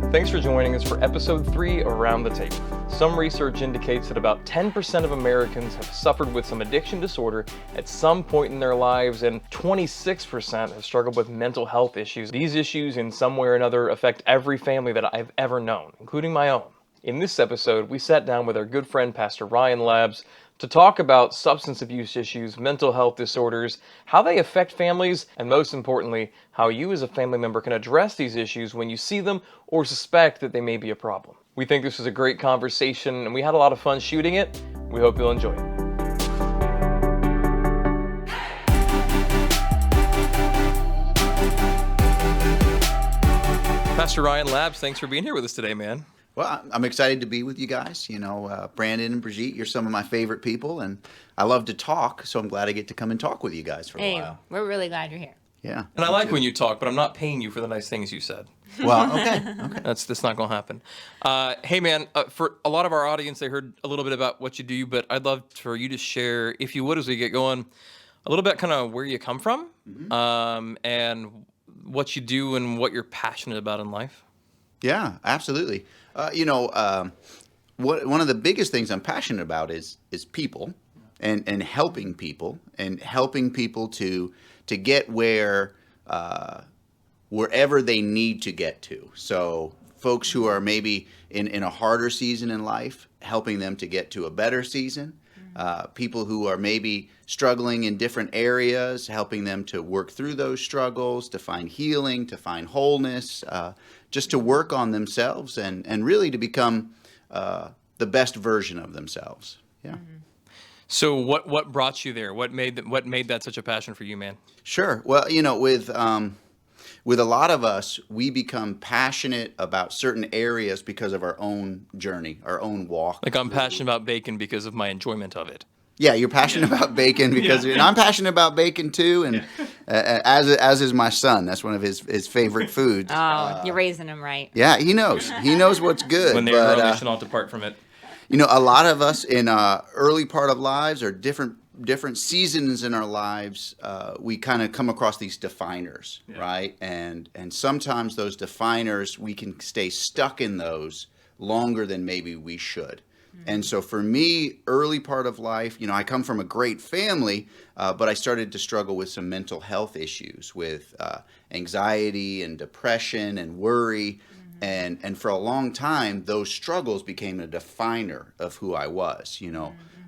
Thanks for joining us for episode 3 of Around the Table. Some research indicates that about 10% of Americans have suffered with some addiction disorder at some point in their lives, and 26% have struggled with mental health issues. These issues, in some way or another, affect every family that I've ever known, including my own. In this episode, we sat down with our good friend Pastor Ryan Laabs to talk about substance abuse issues, mental health disorders, how they affect families, and most importantly, how you as a family member can address these issues when you see them or suspect that they may be a problem. We think this was a great conversation, and we had a lot of fun shooting it. We hope you'll enjoy it. Pastor Ryan Laabs, thanks for being here with us today, man. Well, I'm excited to be with you guys. You know, Brandon and Brigitte, you're some of my favorite people, and I love to talk, so I'm glad I get to come and talk with you guys for a while. We're really glad you're here. Yeah. And I like when you talk, but I'm not paying you for the nice things you said. Well, okay. That's not going to happen. Hey, man, for a lot of our audience, they heard a little bit about what you do, but I'd love for you to share, if you would, as we get going, a little bit kind of where you come from, and what you do and what you're passionate about in life. Yeah, absolutely. One of the biggest things I'm passionate about is people and helping people to get wherever they need to get to. So folks who are maybe in a harder season in life, helping them to get to a better season. People who are maybe struggling in different areas, helping them to work through those struggles, to find healing, to find wholeness, just to work on themselves and really to become the best version of themselves. Yeah. So what brought you there? What made that such a passion for you, man? Sure. Well, with a lot of us, we become passionate about certain areas because of our own journey, our own walk. Like I'm passionate about bacon because of my enjoyment of it. Yeah, you're passionate about bacon because and I'm passionate about bacon too, and as is my son. That's one of his favorite foods. Oh, you're raising him right. Yeah, he knows. He knows what's good. When they're grown, they should not depart from it. A lot of us in early part of lives or different seasons in our lives, we kind of come across these definers, right? And sometimes those definers, we can stay stuck in those longer than maybe we should. And so for me, early part of life, I come from a great family, but I started to struggle with some mental health issues with anxiety and depression and worry. And for a long time, those struggles became a definer of who I was,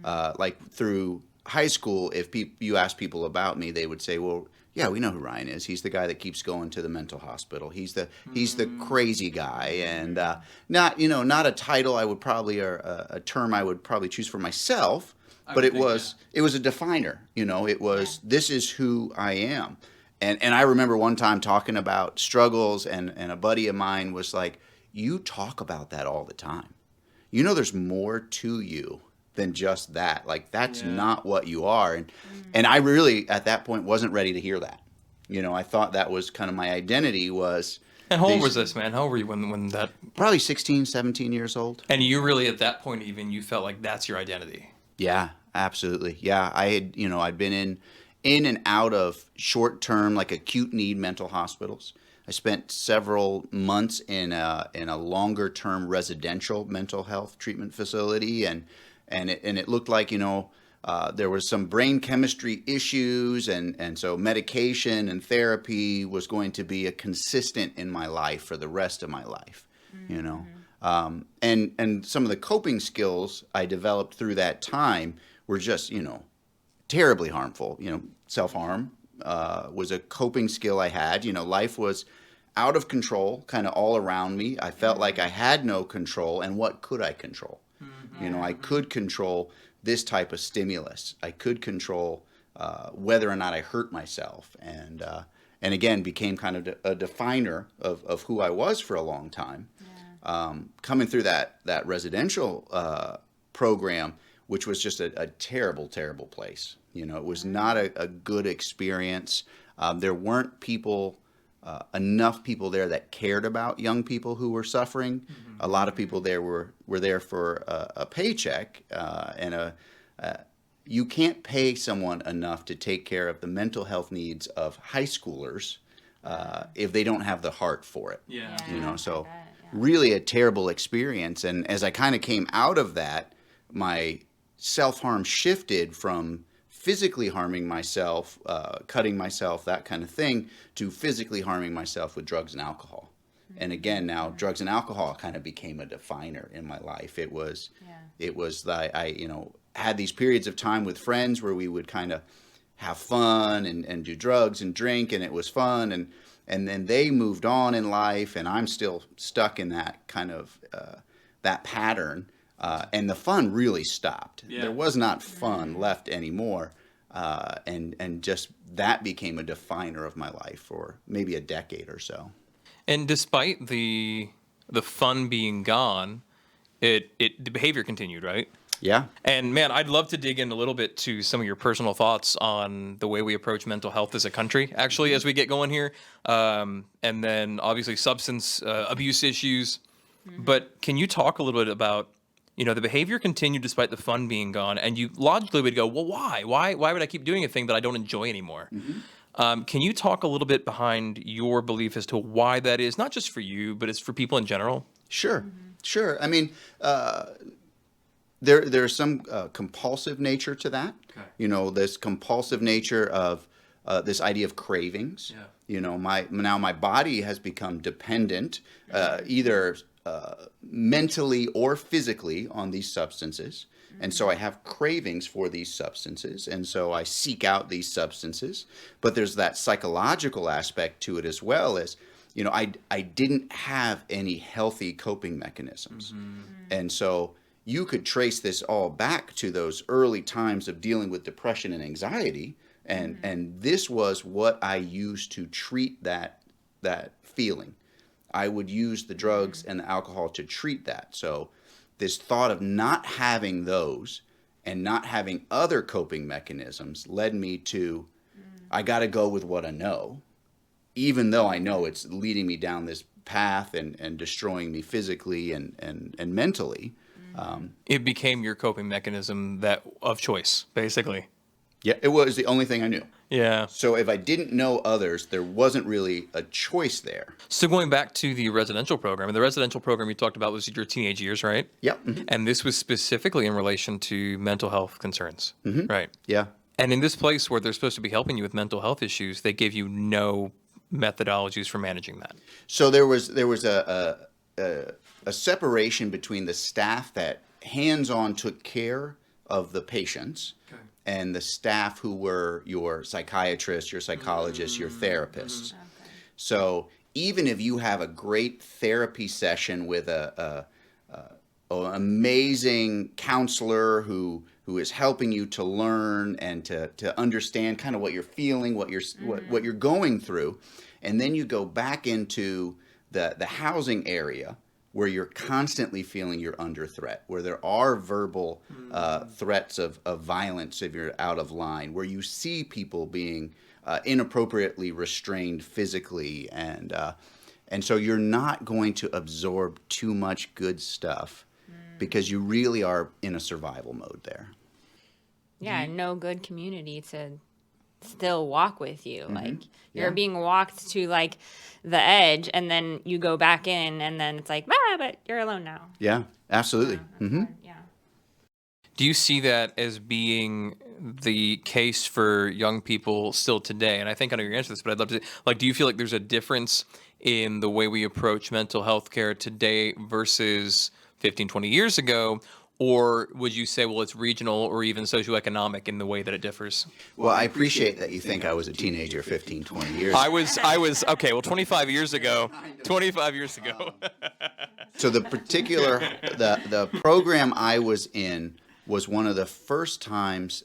like through high school, if you ask people about me, they would say, well, yeah, we know who Ryan is. He's the guy that keeps going to the mental hospital. He's the crazy guy, and not a title I would probably, or a term I would probably choose for myself, but it was a definer. It was this is who I am, and I remember one time talking about struggles, and a buddy of mine was like, "You talk about that all the time. There's more to you than just that. Like that's not what you are." And I really at that point wasn't ready to hear that. I thought that was kind of my identity was. And how old was this, man? How old were you when that? Probably 16, 17 years old. And you really at that point even you felt like that's your identity. Yeah, absolutely. Yeah, I had I'd been in and out of short-term like acute need mental hospitals. I spent several months in a longer-term residential mental health treatment facility, and it looked like there was some brain chemistry issues, and so medication and therapy was going to be a consistent in my life for the rest of my life. And some of the coping skills I developed through that time were just terribly harmful. Self-harm was a coping skill I had. Life was out of control, kind of all around me. I felt like I had no control, and what could I control? I could control this type of stimulus. I could control whether or not I hurt myself, and again became kind of a definer of who I was for a long time. Coming through that residential program, which was just a terrible, terrible place. It was not a good experience. There weren't enough people there that cared about young people who were suffering. A lot of people there were there for a paycheck, and you can't pay someone enough to take care of the mental health needs of high schoolers if they don't have the heart for it. Yeah. So really a terrible experience. And as I kind of came out of that, my self-harm shifted from physically harming myself, cutting myself, that kind of thing, to physically harming myself with drugs and alcohol. And again, now drugs and alcohol kind of became a definer in my life. It was that I had these periods of time with friends where we would kind of have fun and do drugs and drink, and it was fun. And then they moved on in life, and I'm still stuck in that kind of that pattern. And the fun really stopped. Yeah. There was not fun left anymore. And just that became a definer of my life for maybe a decade or so. And despite the fun being gone, the behavior continued, right? Yeah. And man, I'd love to dig in a little bit to some of your personal thoughts on the way we approach mental health as a country, actually, as we get going here. And then obviously substance abuse issues. Mm-hmm. But can you talk a little bit about, the behavior continued despite the fun being gone, and you logically would go, well, why? Why would I keep doing a thing that I don't enjoy anymore? Mm-hmm. Can you talk a little bit behind your belief as to why that is, not just for you, but it's for people in general? Sure, sure. I mean, there's some compulsive nature to that. Okay. This compulsive nature of this idea of cravings. Yeah. My body has become dependent, either mentally or physically, on these substances. And so I have cravings for these substances, and so I seek out these substances. But there's that psychological aspect to it as well, as I didn't have any healthy coping mechanisms. Mm-hmm. And so you could trace this all back to those early times of dealing with depression and anxiety, and this was what I used to treat that feeling. I would use the drugs and the alcohol to treat that. So this thought of not having those and not having other coping mechanisms led me to, I got to go with what I know, even though I know it's leading me down this path and destroying me physically and mentally. It became your coping mechanism of choice, basically. Yeah, it was the only thing I knew. Yeah. So if I didn't know others, there wasn't really a choice there. So going back to the residential program, and the residential program you talked about was your teenage years, right? Yep. Mm-hmm. And this was specifically in relation to mental health concerns, right? Yeah. And in this place where they're supposed to be helping you with mental health issues, they gave you no methodologies for managing that. So there was a separation between the staff that hands-on took care of the patients, okay, and the staff who were your psychiatrists, your psychologists, your therapists. Okay. So even if you have a great therapy session with an amazing counselor who is helping you to learn and to understand kind of what you're feeling, what you're going through, and then you go back into the housing area where you're constantly feeling you're under threat, where there are verbal threats of violence if you're out of line, where you see people being inappropriately restrained physically, and so you're not going to absorb too much good stuff because you really are in a survival mode there. Yeah, no good community to still walk with you. Like you're being walked to like the edge, and then you go back in, and then it's like, but you're alone now. Yeah, absolutely. Yeah. Do you see that as being the case for young people still today? And I think I know your answer to this, but I'd love to, do you feel like there's a difference in the way we approach mental health care today versus 15, 20 years ago? Or would you say, well, it's regional or even socioeconomic in the way that it differs? Well, I appreciate that you think I was a teenager 15, 20 years ago. I was, okay, well, 25 years ago. 25 years ago. So the particular, the program I was in was one of the first times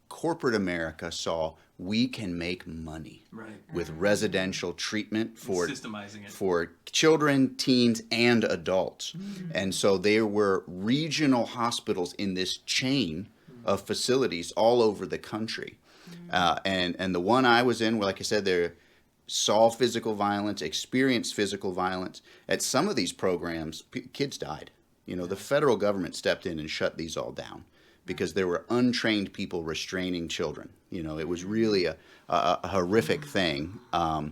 corporate America saw we can make money with residential treatment for systemizing it for children, teens, and adults. And so there were regional hospitals in this chain of facilities all over the country. And the one I was in, like I said, they saw physical violence, experienced physical violence. At some of these programs, kids died. The federal government stepped in and shut these all down because there were untrained people restraining children. It was really a horrific thing. But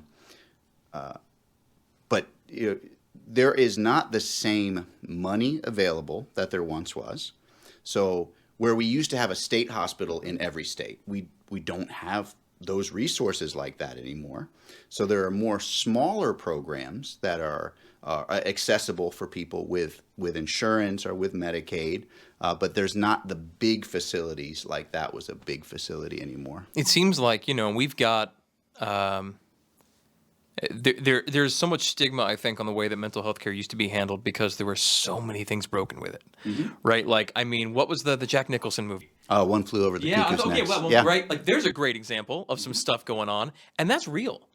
there is not the same money available that there once was. So where we used to have a state hospital in every state, we don't have those resources like that anymore. So there are more smaller programs that are accessible for people with insurance or with Medicaid, but there's not the big facilities like that was a big facility anymore. It seems like, we've got there's so much stigma, I think, on the way that mental health care used to be handled because there were so many things broken with it, right? Like, I mean, what was the Jack Nicholson movie? One Flew Over the Cuckoo's Nest. Well, right. Like, there's a great example of some stuff going on, and that's real.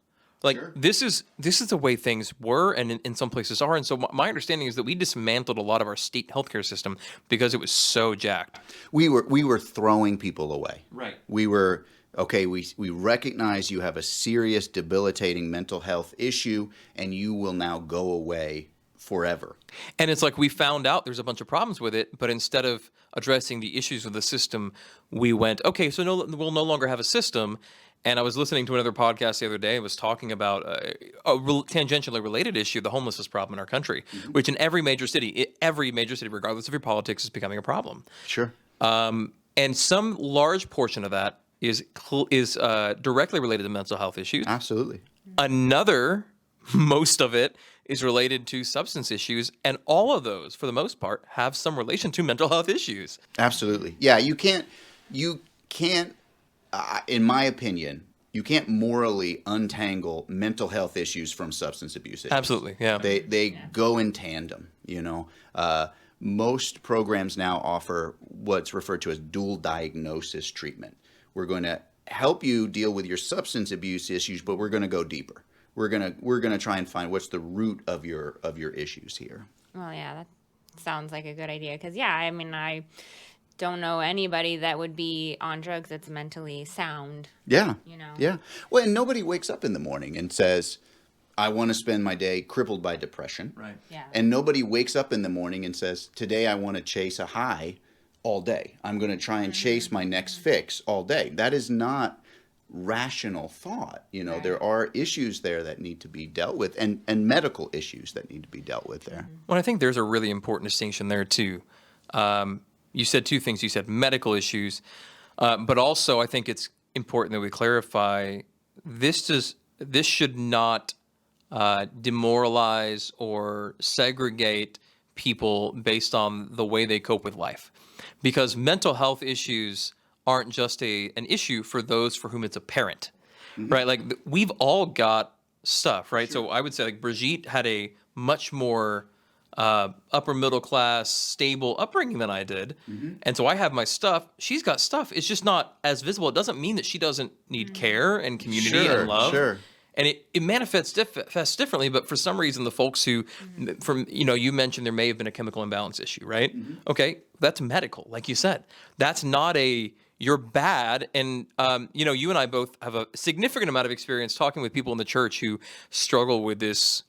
Like, this is the way things were, and in some places are. And so my understanding is that we dismantled a lot of our state healthcare system because it was so jacked. We were throwing people away. Right. We were. Okay, we recognize you have a serious, debilitating mental health issue, and you will now go away forever. And it's like we found out there's a bunch of problems with it, but instead of addressing the issues with the system, we went, okay, so we'll no longer have a system. And I was listening to another podcast the other day. It was talking about a tangentially related issue, the homelessness problem in our country, which in every major city, regardless of your politics, is becoming a problem. Sure. And some large portion of that is directly related to mental health issues. Absolutely. Most of it is related to substance issues, and all of those, for the most part, have some relation to mental health issues. Absolutely. Yeah, you can't, in my opinion, you can't morally untangle mental health issues from substance abuse issues. Absolutely, yeah. They go in tandem, Most programs now offer what's referred to as dual diagnosis treatment. We're going to help you deal with your substance abuse issues, but we're going to go deeper. We're going to try and find what's the root of your issues here. Well, yeah, that sounds like a good idea because I don't know anybody that would be on drugs that's mentally sound. Yeah. Yeah. Well, and nobody wakes up in the morning and says, I want to spend my day crippled by depression. Right. Yeah. And nobody wakes up in the morning and says, today I want to chase a high all day. I'm going to try and chase my next fix all day. That is not rational thought. Right. There are issues there that need to be dealt with and medical issues that need to be dealt with there. Well, I think there's a really important distinction there too. You said two things. You said medical issues, but also I think it's important that we clarify this should not demoralize or segregate people based on the way they cope with life. Because mental health issues aren't just an issue for those for whom it's apparent, right? Like we've all got stuff, right? Sure. So I would say like Brigitte had a much more upper middle class, stable upbringing than I did. And so I have my stuff. She's got stuff. It's just not as visible. It doesn't mean that she doesn't need care and community and love. Sure. And it manifests differently, but for some reason, the folks who, you mentioned there may have been a chemical imbalance issue, right? Okay, that's medical, like you said. That's not you're bad. And, you and I both have a significant amount of experience talking with people in the church who struggle with this,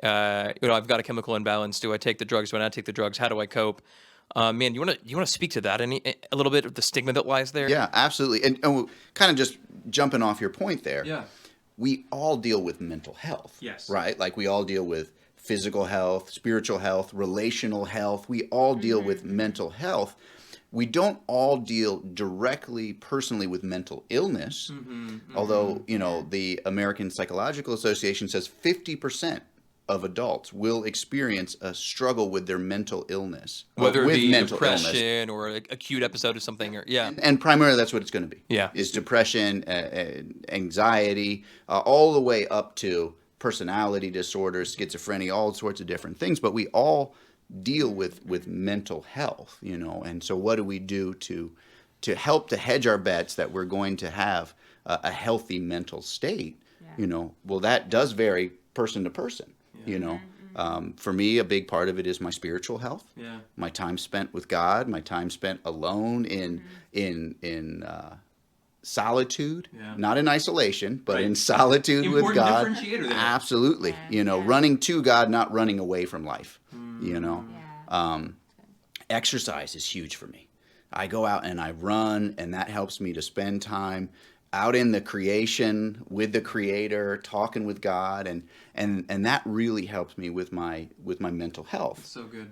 I've got a chemical imbalance. Do I take the drugs? Do I not take the drugs? How do I cope? Man, you want to speak to that a little bit of the stigma that lies there? Yeah, absolutely. And kind of just jumping off your point there. Yeah. We all deal with mental health. Yes. Right? Like we all deal with physical health, spiritual health, relational health. We all deal with mental health. We don't all deal directly, personally with mental illness. Although, the American Psychological Association says 50% of adults will experience a struggle with their mental illness. Whether with it be mental depression illness. or an acute episode of something. And primarily that's what it's going to be. Yeah. Is depression, anxiety, all the way up to personality disorders, schizophrenia, all sorts of different things. But we all deal with mental health, And so what do we do to help to hedge our bets that we're going to have a healthy mental state? Yeah. Well, that does vary person to person. For me, a big part of it is my spiritual health. Yeah. My time spent with God, my time spent alone in solitude, not in isolation, but in solitude with God. Differentiator there. Absolutely. Running to God, not running away from life. Exercise is huge for me. I go out and I run, and that helps me to spend time out in the creation with the Creator, talking with God, and that really helps me with my mental health. So good.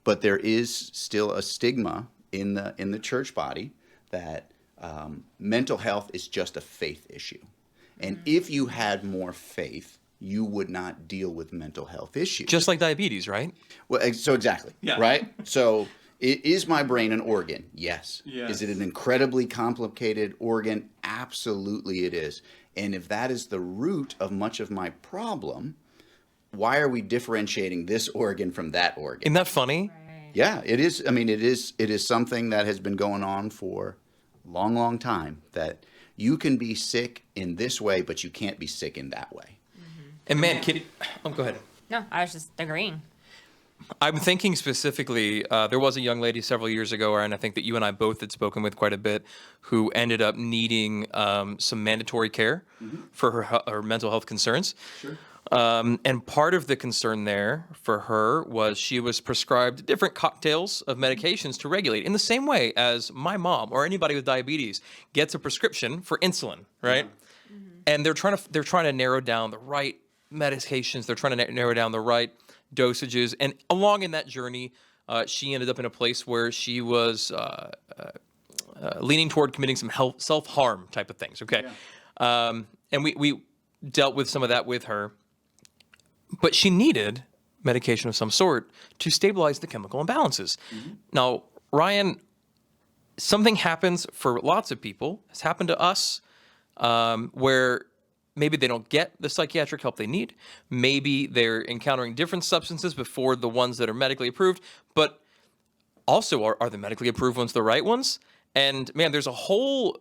But there is still a stigma in the church body that mental health is just a faith issue, and if you had more faith, you would not deal with mental health issues. Just like diabetes, right? Well, so exactly, Yeah. right? So is my brain an organ? Yes. Yes. Is it an incredibly complicated organ? Absolutely it is. And if that is the root of much of my problem, why are we differentiating this organ from that organ? Isn't that funny? Yeah, it is. I mean, it is something that has been going on for a long, long time, that you can be sick in this way, but you can't be sick in that way. And man, go ahead. No, I was just agreeing. I'm thinking specifically, there was a young lady several years ago, and I think that you and I both had spoken with quite a bit, who ended up needing some mandatory care for her mental health concerns. Sure. And part of the concern there for her was she was prescribed different cocktails of medications to regulate, in the same way as my mom or anybody with diabetes gets a prescription for insulin, right? And they're trying to narrow down the right medications. They're trying to narrow down the right dosages. And along in that journey, she ended up in a place where she was leaning toward committing some self-harm type of things. Okay. Yeah. And we dealt with some of that with her. But she needed medication of some sort to stabilize the chemical imbalances. Now, Ryan, something happens for lots of people. It's happened to us where maybe they don't get the psychiatric help they need. Maybe they're encountering different substances before the ones that are medically approved. But also, are the medically approved ones the right ones? And man, there's a whole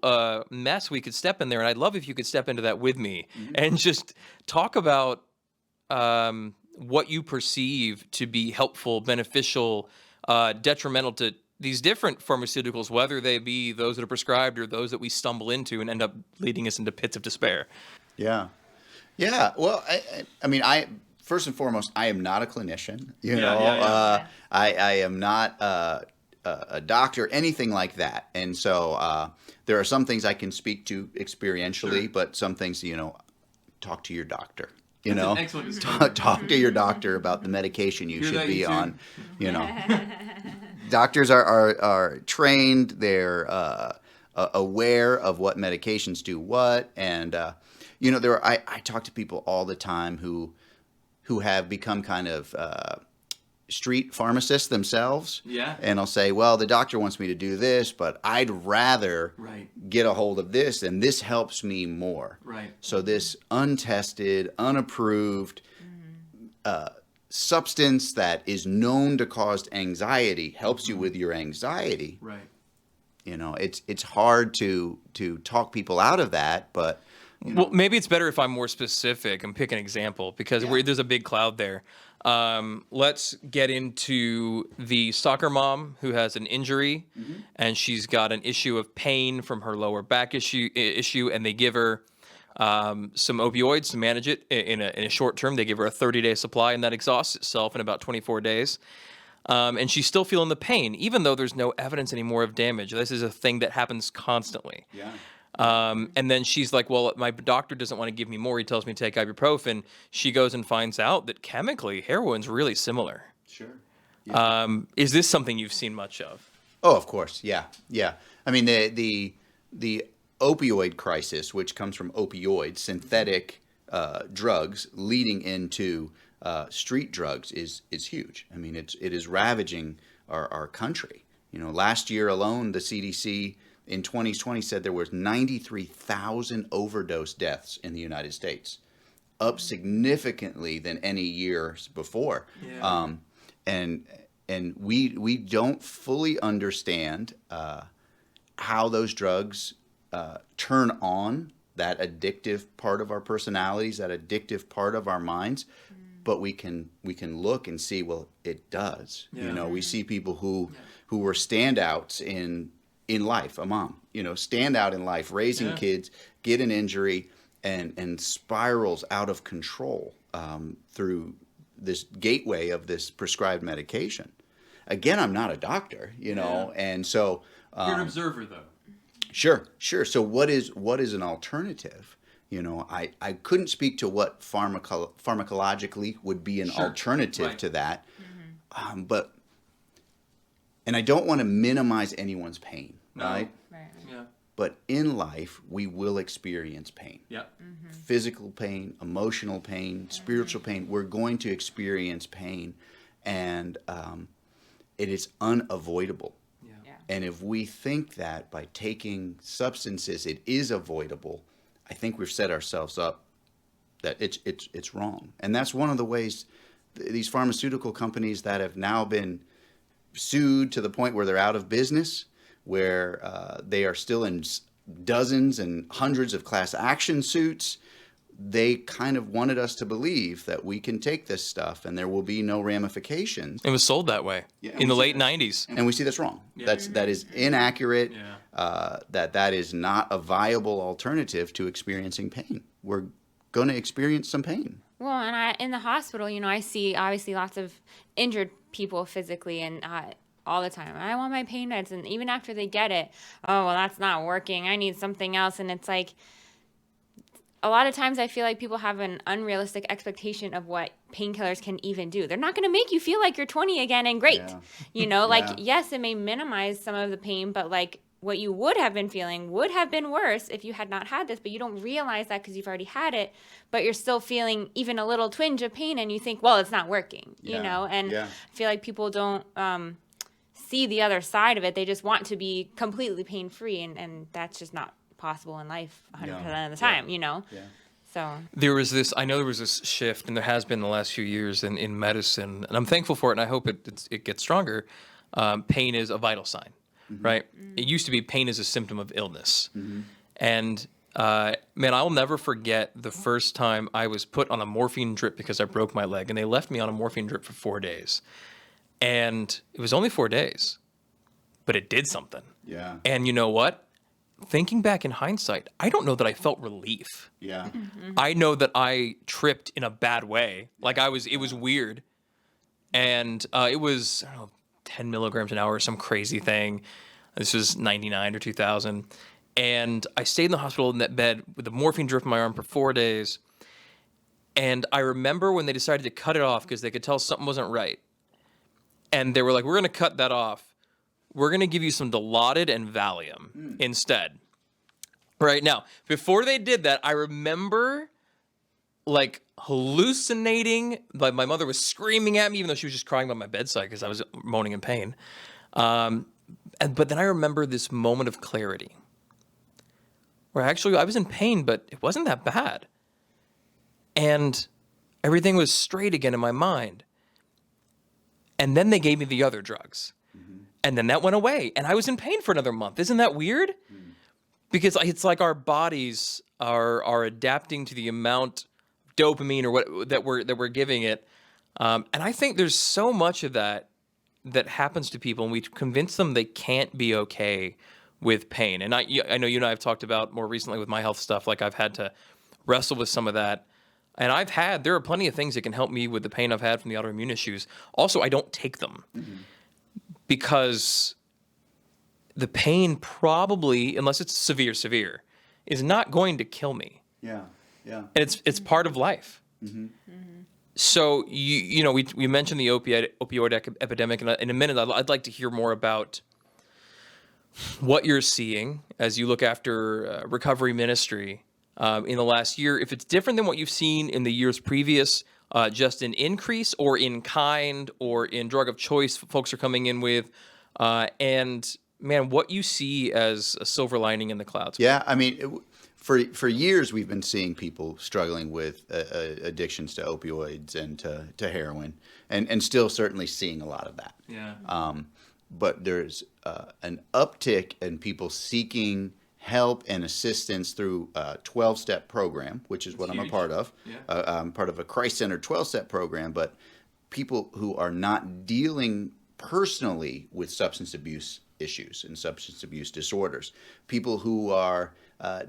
mess we could step in there. And I'd love if you could step into that with me and just talk about what you perceive to be helpful, beneficial, detrimental to these different pharmaceuticals, whether they be those that are prescribed or those that we stumble into and end up leading us into pits of despair. Yeah. Yeah. Well, I mean, first and foremost, I am not a clinician. I am not a doctor, anything like that. And so there are some things I can speak to experientially, but some things, talk to your doctor. Talk to your doctor about the medication you should be on. Doctors are trained. They're aware of what medications do what, and I talk to people all the time who have become kind of street pharmacists themselves. Yeah. And I'll say, well, the doctor wants me to do this, but I'd rather get a hold of this, and this helps me more. Right. So this untested, unapproved substance that is known to cause anxiety helps you with your anxiety. Right. It's hard to talk people out of that, but well, maybe it's better if I'm more specific and pick an example, because there's a big cloud there. Let's get into the soccer mom who has an injury, and she's got an issue of pain from her lower back issue, and they give her some opioids to manage it in a short term. They give her a 30-day supply, and that exhausts itself in about 24 days. And she's still feeling the pain, even though there's no evidence anymore of damage. This is a thing that happens constantly. Yeah. And then she's like, well, my doctor doesn't want to give me more. He tells me to take ibuprofen. She goes and finds out that chemically heroin's really similar. Sure. Yeah. Is this something you've seen much of? Oh, of course. Yeah. Yeah. I mean, the opioid crisis, which comes from opioids, synthetic drugs leading into street drugs is huge. I mean, it is ravaging our country. Last year alone, the CDC in 2020 said there was 93,000 overdose deaths in the United States, up significantly than any years before. Yeah. And we don't fully understand how those drugs turn on that addictive part of our personalities, that addictive part of our minds. But we can look and see, well, it does. Yeah. We see people who were standouts in life, a mom, stand out in life, raising kids, get an injury, and spirals out of control through this gateway of this prescribed medication. Again, I'm not a doctor, and so you're an observer, though. Sure. So what is an alternative? I couldn't speak to what pharmacologically would be an alternative to that, but and I don't want to minimize anyone's pain, right? Right. Yeah. But in life, we will experience pain. Yeah. Physical pain, emotional pain, spiritual pain. We're going to experience pain, and it is unavoidable. Yeah. And if we think that by taking substances it is avoidable, I think we've set ourselves up that it's wrong. And that's one of the ways these pharmaceutical companies that have now been sued to the point where they're out of business, where they are still in dozens and hundreds of class action suits, they kind of wanted us to believe that we can take this stuff and there will be no ramifications. It was sold that way in the late 90s. And we see that's wrong. That is inaccurate. That is not a viable alternative to experiencing pain. We're going to experience some pain. Well, and in the hospital, I see obviously lots of injured people physically and all the time. I want my pain meds, and even after they get it, oh, well, that's not working. I need something else. And it's like, a lot of times I feel like people have an unrealistic expectation of what painkillers can even do. They're not going to make you feel like you're 20 again and great. Yes, it may minimize some of the pain, but like what you would have been feeling would have been worse if you had not had this, but you don't realize that because you've already had it, but you're still feeling even a little twinge of pain and you think, well, it's not working, And I feel like people don't see the other side of it. They just want to be completely pain-free, and that's just not possible in life 100% of the time, So there was this shift, and there has been in the last few years in medicine, and I'm thankful for it, and I hope it gets stronger. Pain is a vital sign, right? It used to be pain is a symptom of illness. And man, I'll never forget the first time I was put on a morphine drip because I broke my leg, and they left me on a morphine drip for 4 days. And it was only 4 days, but it did something. Yeah. And you know what? Thinking back in hindsight, I don't know that I felt relief. Yeah. I know that I tripped in a bad way. Like it was weird. And it was, 10 milligrams an hour or some crazy thing. This was 99 or 2000. And I stayed in the hospital in that bed with a morphine drip in my arm for 4 days. And I remember when they decided to cut it off because they could tell something wasn't right. And they were like, we're going to cut that off. We're going to give you some Dilaudid and Valium instead. Right now, before they did that, I remember like hallucinating. Like my mother was screaming at me, even though she was just crying by my bedside because I was moaning in pain. But then I remember this moment of clarity where actually I was in pain, but it wasn't that bad. And everything was straight again in my mind. And then they gave me the other drugs. And then that went away, and I was in pain for another month. Isn't that weird? Because it's like our bodies are adapting to the amount of dopamine or what that we're giving it. And I think there's so much of that happens to people, and we convince them they can't be okay with pain. And I know you and I have talked about more recently with my health stuff, like I've had to wrestle with some of that. And there are plenty of things that can help me with the pain I've had from the autoimmune issues. Also, I don't take them. Because the pain probably, unless it's severe, is not going to kill me. Yeah. And it's part of life. So we mentioned the opioid epidemic, and in a minute I'd like to hear more about what you're seeing as you look after recovery ministry in the last year. If it's different than what you've seen in the years previous. Just an increase or in kind or in drug of choice folks are coming in with. And man, what you see as a silver lining in the clouds. Yeah, I mean, for years we've been seeing people struggling with addictions to opioids and to heroin, and still certainly seeing a lot of that. Yeah. But there's an uptick in people seeking help and assistance through a 12-step program, which is what I'm a part of. Yeah. I'm part of a Christ-centered 12-step program, but people who are not dealing personally with substance abuse issues and substance abuse disorders, people who are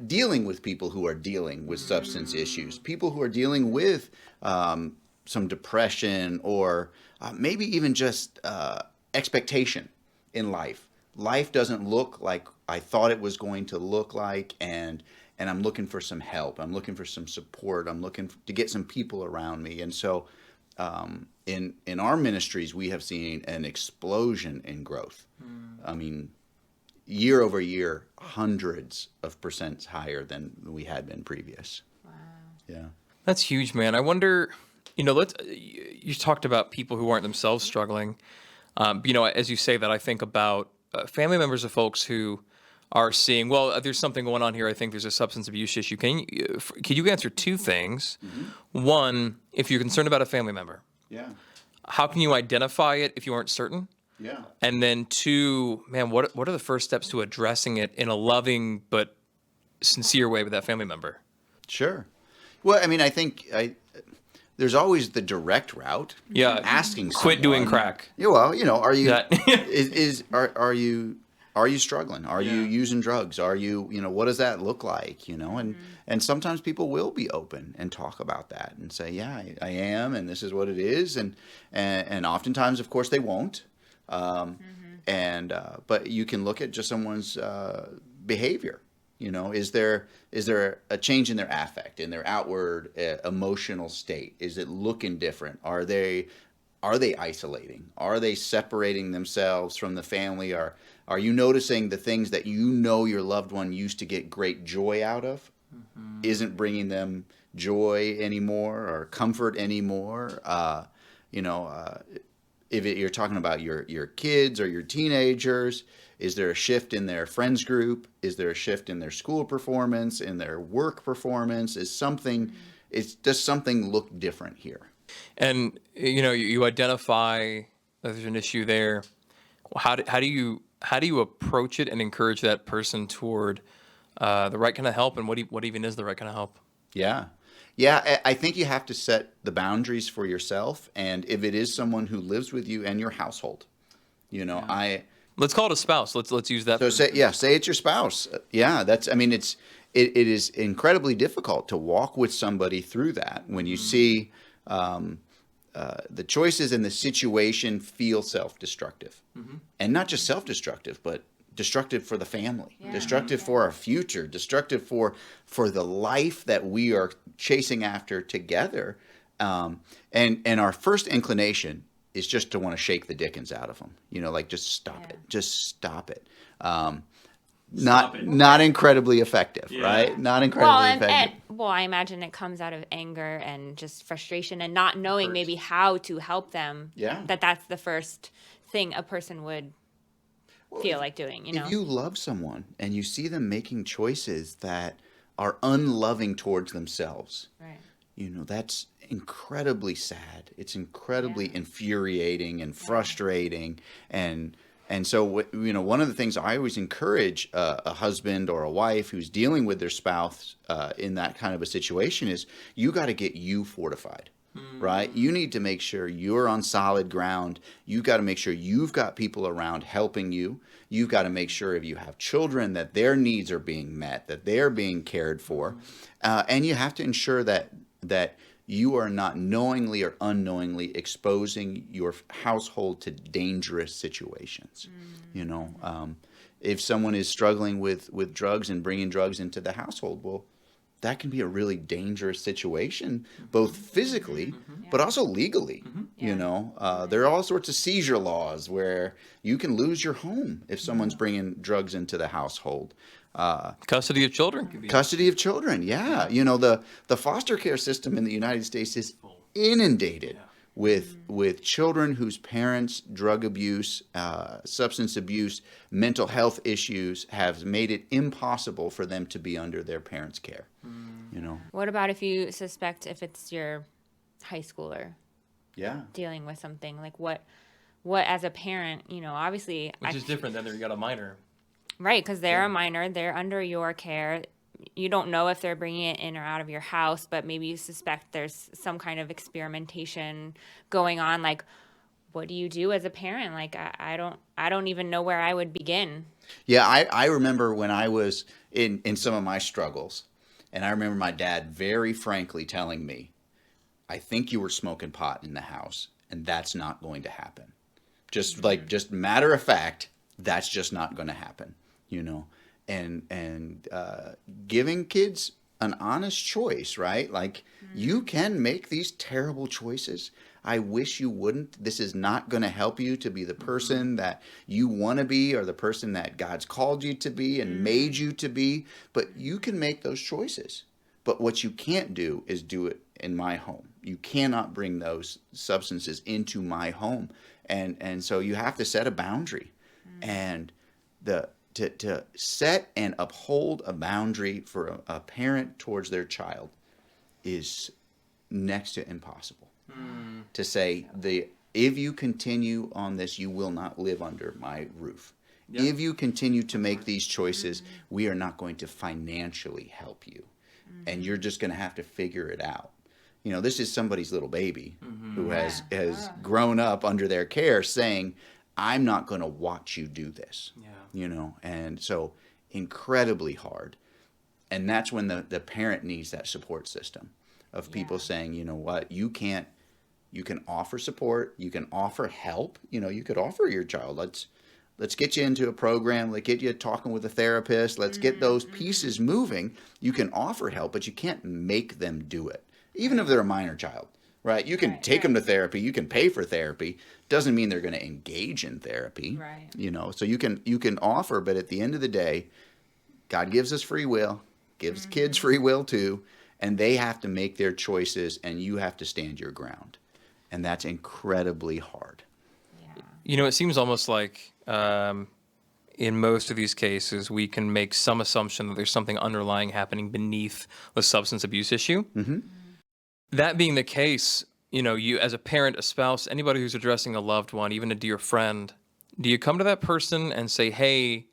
dealing with people who are dealing with substance issues, people who are dealing with some depression or maybe even just expectation in life. life doesn't look like I thought it was going to look like, and I'm looking for some help. I'm looking for some support. I'm looking to get some people around me. And so in our ministries, we have seen an explosion in growth. I mean, year over year, hundreds of percent higher than we had been previous. Wow. Yeah. That's huge, man. I wonder, you talked about people who aren't themselves struggling. As you say that, I think about family members of folks who are seeing, well, there's something going on here. I think there's a substance abuse issue. Can you answer two things? Mm-hmm. One, if you're concerned about a family member, Yeah. how can you identify it if you aren't certain? Yeah. And then two, man, what are the first steps to addressing it in a loving but sincere way with that family member? Sure. Well, I mean, I think there's always the direct route. Yeah. Asking someone. Quit doing crack. Yeah. Well, are you That. are you struggling? Are you using drugs? Are you what does that look like? And sometimes people will be open and talk about that and say, yeah, I am, and this is what it is, and oftentimes, of course, they won't. But you can look at just someone's behavior. Is there a change in their affect, in their outward emotional state? Is it looking different? Are they isolating? Are they separating themselves from the family? Are you noticing the things that your loved one used to get great joy out of isn't bringing them joy anymore or comfort anymore? If you're talking about your kids or your teenagers, is there a shift in their friends group? Is there a shift in their school performance, in their work performance? Does something look different here? And you identify that there's an issue there. How do you approach it and encourage that person toward the right kind of help, and what even is the right kind of help? Yeah, I think you have to set the boundaries for yourself, and if it is someone who lives with you and your household, let's call it a spouse. Let's use that. So say it's your spouse. Yeah, it is incredibly difficult to walk with somebody through that when you see the choices in the situation feel self-destructive, and not just self-destructive, but destructive for the family, destructive for our future, destructive for the life that we are chasing after together. And our first inclination is just to want to shake the dickens out of them. Just stop it. Just stop it. Not incredibly effective, right? Not incredibly effective. Well, I imagine it comes out of anger and just frustration and not knowing maybe how to help them. Yeah. That's the first thing a person would feel like doing, If you love someone and you see them making choices that are unloving towards themselves, right? That's incredibly sad. It's incredibly infuriating and frustrating. And so, one of the things I always encourage a husband or a wife who's dealing with their spouse in that kind of a situation is you got to get you fortified. Right? You need to make sure you're on solid ground. You've got to make sure you've got people around helping you. You've got to make sure if you have children that their needs are being met, that they're being cared for. And you have to ensure that you are not knowingly or unknowingly exposing your household to dangerous situations. If someone is struggling with drugs and bringing drugs into the household, well, that can be a really dangerous situation, both physically, but also legally. There are all sorts of seizure laws where you can lose your home if someone's bringing drugs into the household. Custody of children. Custody of children, yeah. The foster care system in the United States is inundated with children whose parents' drug abuse, substance abuse, mental health issues have made it impossible for them to be under their parents' care. What about if you suspect if it's your high schooler? Yeah. Dealing with something like what as a parent, obviously, which is different than you got a minor. Right, because they're a minor, they're under your care. You don't know if they're bringing it in or out of your house, but maybe you suspect there's some kind of experimentation going on. Like, what do you do as a parent? Like, I don't even know where I would begin. Yeah, I remember when I was in some of my struggles, and I remember my dad very frankly telling me, I think you were smoking pot in the house, and that's not going to happen. Just matter of fact, That's just not going to happen, and giving kids an honest choice, right? Like, you can make these terrible choices. I wish you wouldn't. This is not going to help you to be the person that you want to be, or the person that God's called you to be and made you to be. But you can make those choices. But what you can't do is do it in my home. You cannot bring those substances into my home. And so you have to set a boundary. And to set and uphold a boundary for a parent towards their child is next to impossible. To say, if you continue on this, you will not live under my roof. Yep. If you continue to make these choices, we are not going to financially help you. And you're just going to have to figure it out. This is somebody's little baby who has grown up under their care, saying, I'm not going to watch you do this. And so incredibly hard. And that's when the parent needs that support system of people saying, you know what, you can offer support, you can offer help. You could offer your child, let's get you into a program, let's get you talking with a therapist, let's get those pieces moving. You can offer help, but you can't make them do it, even if they're a minor child. Right? You can take them to therapy. You can pay for therapy. Doesn't mean they're going to engage in therapy. Right. So you can offer, but at the end of the day, God gives us free will, gives kids free will too, and they have to make their choices, and you have to stand your ground. And that's incredibly hard. Yeah. It seems almost like in most of these cases, we can make some assumption that there's something underlying happening beneath the substance abuse issue. Mm-hmm. That being the case, you as a parent, a spouse, anybody who's addressing a loved one, even a dear friend, do you come to that person and say, hey,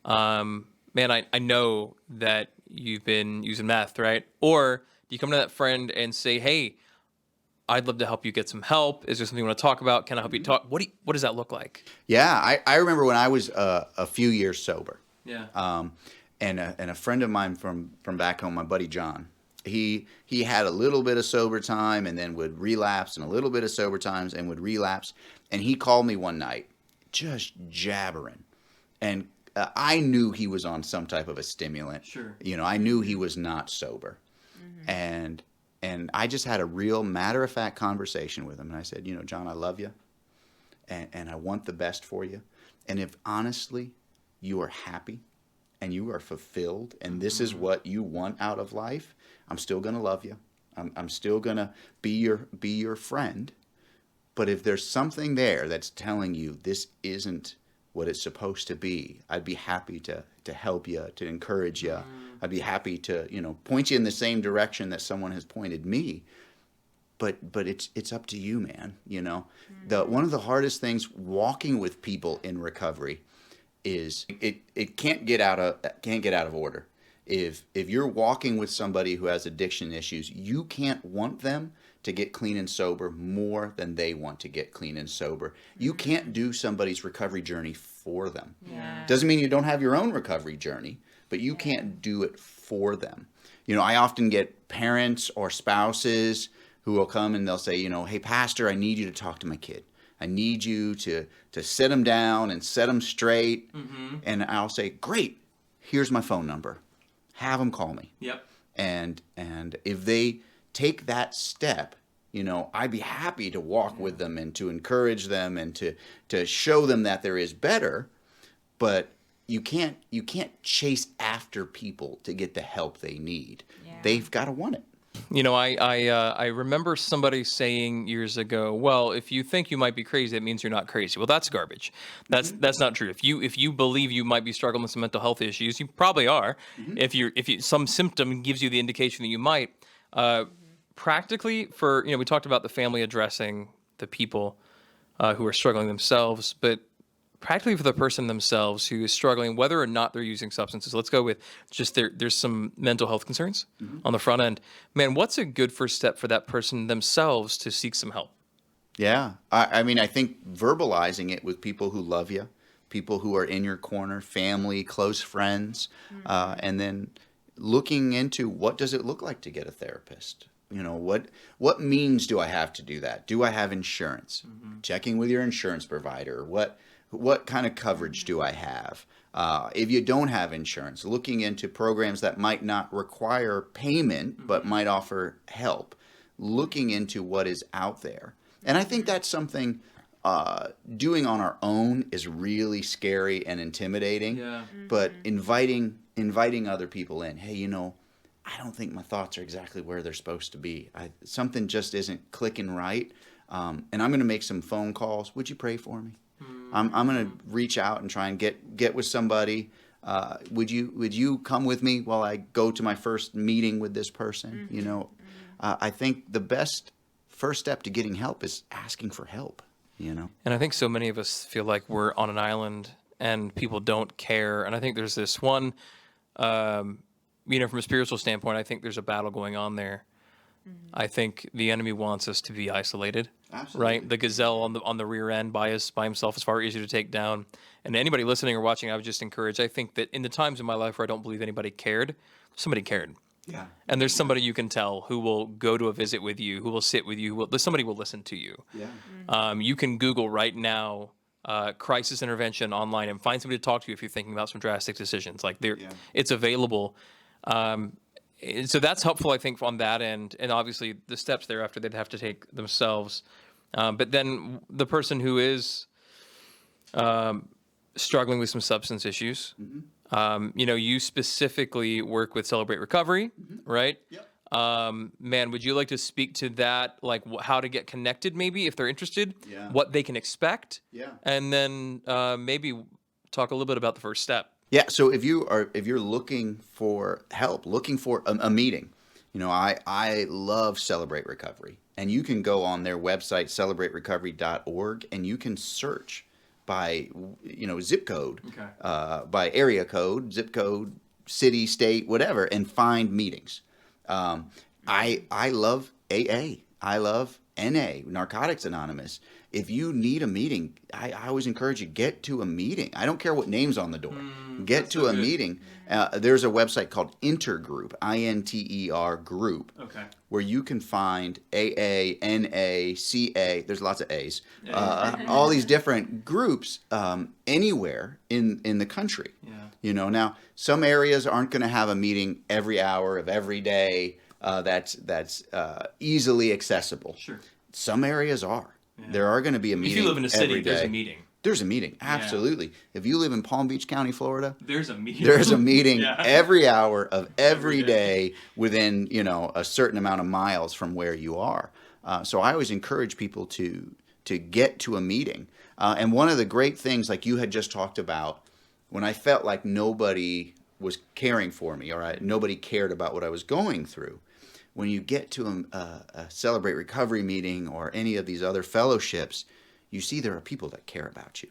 man, I know that you've been using meth, right? Or do you come to that friend and say, hey, I'd love to help you get some help. Is there something you want to talk about? Can I help you talk? What does that look like? Yeah, I remember when I was a few years sober. Yeah. And a friend of mine from back home, my buddy John, he had a little bit of sober time and then would relapse, and a little bit of sober times and would relapse. And he called me one night just jabbering. And I knew he was on some type of a stimulant. Sure. I knew he was not sober. Mm-hmm. And I just had a real matter-of-fact conversation with him. And I said, John, I love you. And I want the best for you. And if honestly you are happy and you are fulfilled and this is what you want out of life, I'm still going to love you. I'm still going to be your friend. But if there's something there that's telling you this isn't what it's supposed to be, I'd be happy to help you, to encourage you. I'd be happy to, point you in the same direction that someone has pointed me. But it's up to you, man. One of the hardest things walking with people in recovery is it can't get out of order. If you're walking with somebody who has addiction issues, you can't want them to get clean and sober more than they want to get clean and sober. You can't do somebody's recovery journey for them. Yeah. Doesn't mean you don't have your own recovery journey, but you can't do it for them. I often get parents or spouses who will come and they'll say, hey, pastor, I need you to talk to my kid. I need you to sit them down and set them straight. Mm-hmm. And I'll say, great, here's my phone number. Have them call me. Yep. And if they take that step, I'd be happy to walk with them and to encourage them and to show them that there is better. But you can't chase after people to get the help they need. Yeah. They've got to want it. I remember somebody saying years ago, well, if you think you might be crazy, that means you're not crazy. Well, that's garbage. That's not true. If you believe you might be struggling with some mental health issues, you probably are. Mm-hmm. If you some symptom gives you the indication that you might. Practically, we talked about the family addressing the people who are struggling themselves, but practically for the person themselves who is struggling, whether or not they're using substances. Let's go with just there's some mental health concerns on the front end. Man, what's a good first step for that person themselves to seek some help? Yeah. I think verbalizing it with people who love you, people who are in your corner, family, close friends, and then looking into what does it look like to get a therapist? what means do I have to do that? Do I have insurance? Checking with your insurance provider. What kind of coverage do I have? If you don't have insurance, looking into programs that might not require payment but might offer help. Looking into what is out there. And I think that's something doing on our own is really scary and intimidating. Yeah. But inviting other people in. Hey, I don't think my thoughts are exactly where they're supposed to be. Something just isn't clicking right. And I'm going to make some phone calls. Would you pray for me? I'm going to reach out and try and get with somebody. Would you come with me while I go to my first meeting with this person? I think the best first step to getting help is asking for help. And I think so many of us feel like we're on an island and people don't care. And I think there's this one, from a spiritual standpoint, I think there's a battle going on there. I think the enemy wants us to be isolated. Absolutely. Right? The gazelle on the rear end by himself is far easier to take down. And anybody listening or watching, I would just encourage, I think that in the times in my life where I don't believe anybody cared, somebody cared. Yeah. And there's somebody you can tell who will go to a visit with you, who will sit with you, somebody will listen to you. Yeah. You can Google right now crisis intervention online and find somebody to talk to if you're thinking about some drastic decisions. It's available. So that's helpful, I think, on that end. And obviously the steps thereafter they'd have to take themselves. But then the person who is struggling with some substance issues, you specifically work with Celebrate Recovery, right? Yep. Man, would you like to speak to that, like how to get connected maybe if they're interested, Yeah. what they can expect? Yeah. And then maybe talk a little bit about the first step. Yeah. So if you're looking for help, looking for a meeting, I love Celebrate Recovery, and you can go on their website, celebraterecovery.org, and you can search by zip code, by area code, zip code, city, state, whatever, and find meetings. I love AA. I love NA, Narcotics Anonymous. If you need a meeting, I always encourage you, get to a meeting. I don't care what name's on the door. Get to a meeting. There's a website called Intergroup, INTER group, where you can find AA, NA, CA. There's lots of A's. All these different groups anywhere in the country. Yeah. Now some areas aren't going to have a meeting every hour of every day. That's easily accessible. Sure. Some areas are. Yeah. There are going to be a meeting. If you live in a city, there's a meeting. There's a meeting, absolutely. Yeah. If you live in Palm Beach County, Florida, there's a meeting. There's a meeting every hour of every day within a certain amount of miles from where you are. So I always encourage people to get to a meeting. And one of the great things, like you had just talked about, when I felt like nobody was caring for me, or nobody cared about what I was going through. When you get to a Celebrate Recovery meeting or any of these other fellowships, you see there are people that care about you.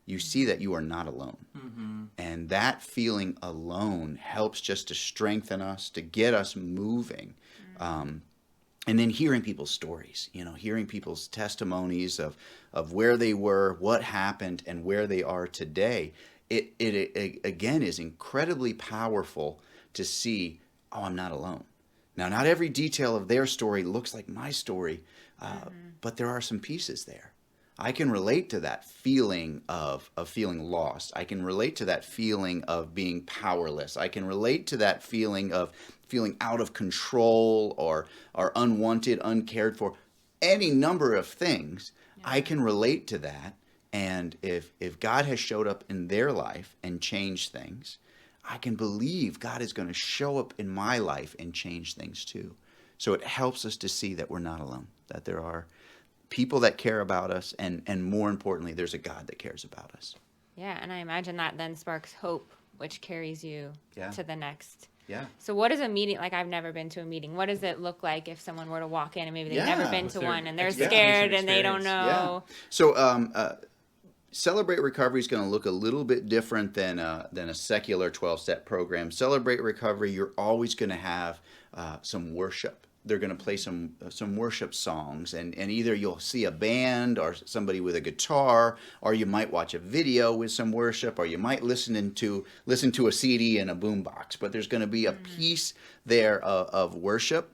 You see that you are not alone. Mm-hmm. And that feeling alone helps just to strengthen us, to get us moving. And then hearing people's stories, hearing people's testimonies of where they were, what happened, and where they are today. It again is incredibly powerful to see, I'm not alone. Now, not every detail of their story looks like my story, but there are some pieces there. I can relate to that feeling of feeling lost. I can relate to that feeling of being powerless. I can relate to that feeling of feeling out of control or unwanted, uncared for. Any number of things, I can relate to that. And if God has showed up in their life and changed things, I can believe God is going to show up in my life and change things too. So it helps us to see that we're not alone, that there are people that care about us, and more importantly, there's a God that cares about us. Yeah, and I imagine that then sparks hope, which carries you to the next. Yeah. So what is a meeting? Like, I've never been to a meeting. What does it look like if someone were to walk in and maybe they've never been to one and they're scared and they don't know? Yeah. So Celebrate Recovery is going to look a little bit different than a secular 12-step program. Celebrate Recovery, you're always going to have some worship. They're going to play some worship songs, and either you'll see a band or somebody with a guitar, or you might watch a video with some worship, or you might listen to a CD in a boombox. But there's going to be a piece there of worship.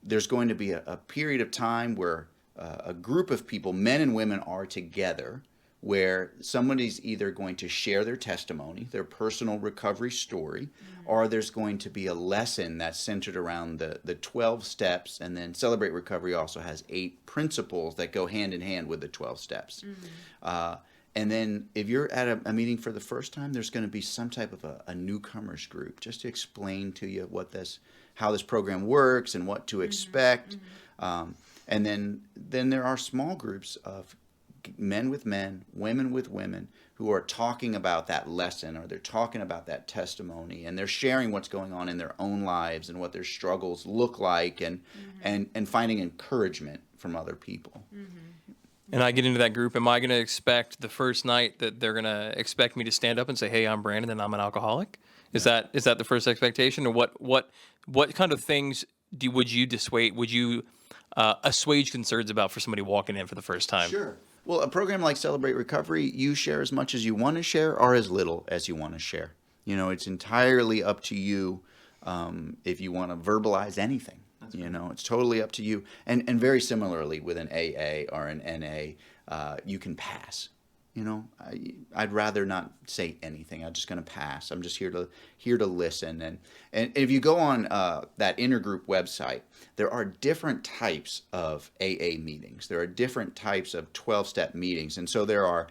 there's going to be a period of time where a group of people, men and women, are together, where somebody's either going to share their testimony, their personal recovery story, or there's going to be a lesson that's centered around the 12 steps. And then Celebrate Recovery also has 8 principles that go hand in hand with the 12 steps. And then if you're at a meeting for the first time, there's going to be some type of a newcomers group just to explain to you how this program works and what to expect. And then there are small groups of men with men, women with women, who are talking about that lesson, or they're talking about that testimony, and they're sharing what's going on in their own lives and what their struggles look like, and finding encouragement from other people. And I get into that group, am I going to expect the first night that they're going to expect me to stand up and say, "Hey, I'm Brandon and I'm an alcoholic"? Is that the first expectation, or what kind of things would you assuage concerns about for somebody walking in for the first time? Sure. Well, a program like Celebrate Recovery, you share as much as you want to share or as little as you want to share. It's entirely up to you if you want to verbalize anything. It's totally up to you. And very similarly with an AA or an NA, you can pass. I'd rather not say anything. I'm just going to pass. I'm just here to listen. And if you go on that intergroup website, there are different types of AA meetings. There are different types of 12-step meetings. And so there are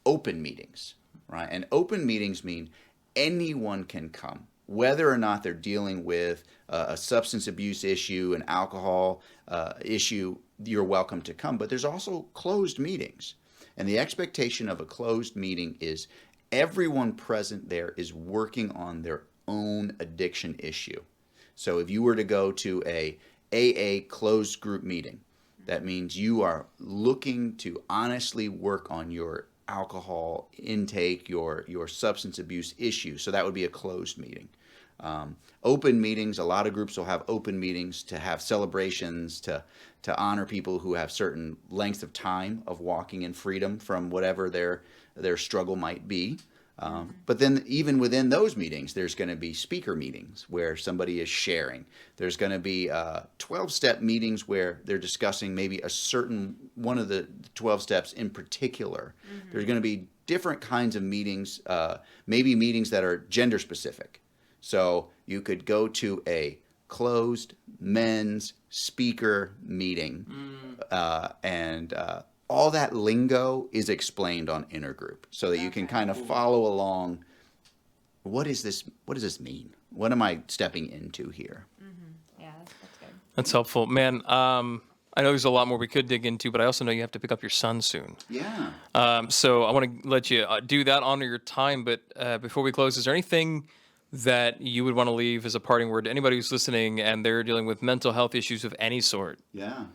open meetings, right? And open meetings mean anyone can come, whether or not they're dealing with a substance abuse issue, an alcohol issue. You're welcome to come. But there's also closed meetings. And the expectation of a closed meeting is everyone present there is working on their own addiction issue. So if you were to go to a AA closed group meeting, that means you are looking to honestly work on your alcohol intake, your substance abuse issue. So that would be a closed meeting. Open meetings, a lot of groups will have open meetings to have celebrations, to honor people who have certain lengths of time of walking in freedom from whatever their struggle might be. But then even within those meetings, there's going to be speaker meetings where somebody is sharing. There's going to be 12-step meetings where they're discussing maybe one of the 12 steps in particular. There's going to be different kinds of meetings, maybe meetings that are gender specific. So you could go to a closed men's speaker meeting, and all that lingo is explained on Intergroup, so that you can kind of follow along. What does this mean? What am I stepping into here? Yeah, that's good. That's helpful, man. I know there's a lot more we could dig into, but I also know you have to pick up your son soon. Yeah. So I want to let you do that, honor your time. But before we close, is there anything that you would want to leave as a parting word to anybody who's listening and they're dealing with mental health issues of any sort? Yeah.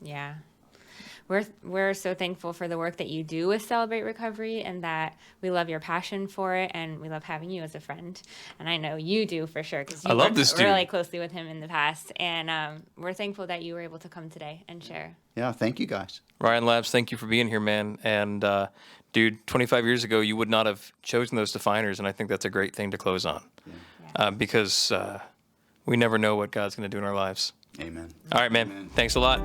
Yeah. We're so thankful for the work that you do with Celebrate Recovery, and that we love your passion for it, and we love having you as a friend. And I know you do for sure, because you love worked this dude. really closely with him in the past. And we're thankful that you were able to come today and share. Yeah, thank you guys. Ryan Laabs, thank you for being here, man. And dude, 25 years ago, you would not have chosen those definers, and I think that's a great thing to close on. Because we never know what God's going to do in our lives. Amen. All right, man. Amen. Thanks a lot.